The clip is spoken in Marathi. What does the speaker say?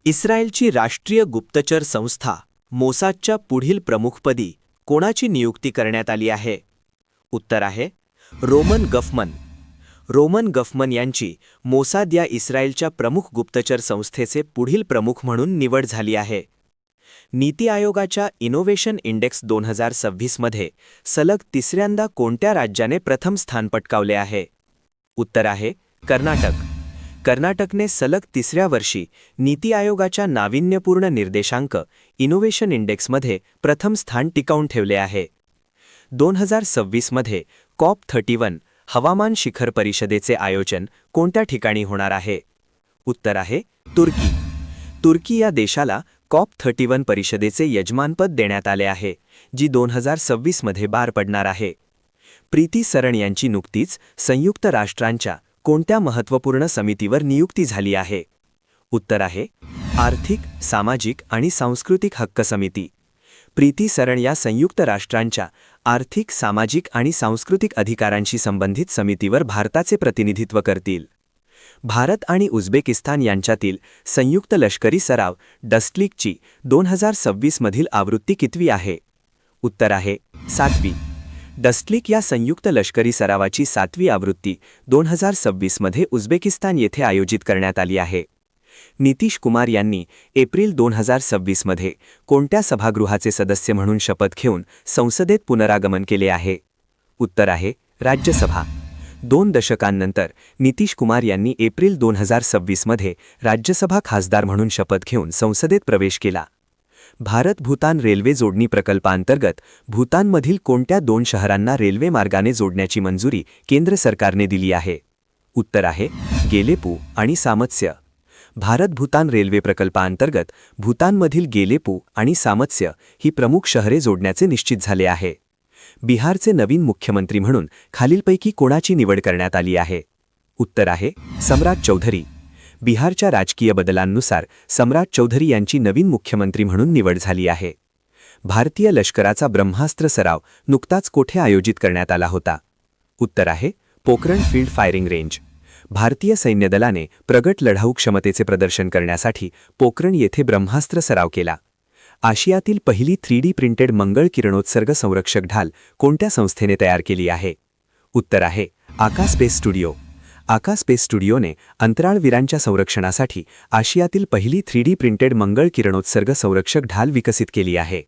इस्रायलची राष्ट्रीय गुप्तचर संस्था मोसादच्या पुढील प्रमुखपदी कोणाची नियुक्ती करण्यात आली आहे? उत्तर आहे रोमन गफमन. रोमन गफमन यांची मोसाद या इस्रायलच्या प्रमुख गुप्तचर संस्थेचे पुढील प्रमुख म्हणून निवड झाली आहे. नीती आयोगाच्या इनोव्हेशन इंडेक्स 2026 मध्ये सलग तिसऱ्यांदा कोणत्या राज्याने प्रथम स्थान पटकावले आहे? उत्तर आहे कर्नाटक. कर्नाटकने सलग तिसऱ्या वर्षी नीती आयोगाच्या नाविन्यपूर्ण निर्देशांक इनोव्हेशन इंडेक्समध्ये प्रथम स्थान टिकवून ठेवले आहे. 2026 मध्ये COP31 हवामान शिखर परिषदेचे आयोजन कोणत्या ठिकाणी होणार आहे? उत्तर आहे तुर्की. तुर्की या देशाला COP31 परिषदेचे यजमानपद देण्यात आले आहे, जी 2026 मध्ये पार पडणार आहे. प्रीती सरण यांची नुकतीच संयुक्त राष्ट्रांच्या कोणत्या महत्त्वपूर्ण समितीवर नियुक्ती झाली आहे? उत्तर आहे आर्थिक, सामाजिक आणि सांस्कृतिक हक्क समिती. प्रीती सरण या संयुक्त राष्ट्रांच्या आर्थिक, सामाजिक आणि सांस्कृतिक अधिकारांशी संबंधित समितीवर भारताचे प्रतिनिधित्व करतील. भारत आणि उझबेकिस्तान यांच्यातील संयुक्त लष्करी सराव डस्टलीकची 2026 मधील आवृत्ती कितवी आहे? उत्तर आहे 7वी. डस्टलीक या संयुक्त लष्करी सरावाची 7वी आवृत्ती 2026 मध्ये उझबेकिस्तान येथे आयोजित करण्यात आली आहे. नितीश कुमार यांनी एप्रिल 2026 मध्ये कोणत्या सभागृहाचे सदस्य म्हणून शपथ घेऊन संसदेत पुनरागमन केले आहे? उत्तर आहे राज्यसभा. 2 दशकांनंतर नितीश कुमार यांनी एप्रिल 2026 मध्ये राज्यसभा खासदार म्हणून शपथ घेऊन संसदेत प्रवेश केला. भारत-भूतान रेल्वे जोडणी प्रकल्पांतर्गत भूतानमधील कोणत्या 2 शहरांना रेल्वे मार्गाने जोडण्याची मंजुरी केंद्र सरकारने दिली आहे? उत्तर आहे गेलेपू आणि सामत्स्य. भारत-भूतान रेल्वे प्रकल्पांतर्गत भूतानमधील गेलेपू आणि सामत्स्य ही प्रमुख शहरे जोडण्याचे निश्चित झाले आहे. बिहारचे नवीन मुख्यमंत्री म्हणून खालीलपैकी कोणाची निवड करण्यात आली आहे? उत्तर आहे सम्राट चौधरी. बिहारच्या राजकीय बदलांनुसार सम्राट चौधरी यांची नवीन मुख्यमंत्री म्हणून निवड झाली आहे. भारतीय लष्कराचा ब्रह्मास्त्र सराव नुकताच कोठे आयोजित करण्यात आला होता? उत्तर आहे पोखरण फील्ड फायरिंग रेंज. भारतीय सैन्य दलाने प्रगत लढाऊ क्षमतेचे प्रदर्शन करण्यासाठी पोखरण येथे ब्रह्मास्त्र सराव केला. आशियातील पहिली 3D प्रिंटेड मंगळ किरणोत्सर्ग संरक्षक ढाल कोणत्या संस्थेने तयार केली आहे? उत्तर आहे आकाश स्पेस स्टुडिओ. आकाश स्पेस स्टुडिओने अंतराळवीरांच्या संरक्षणासाठी आशियातील पहिली 3D प्रिंटेड मंगळ किरणोत्सर्ग संरक्षक ढाल विकसित केली आहे.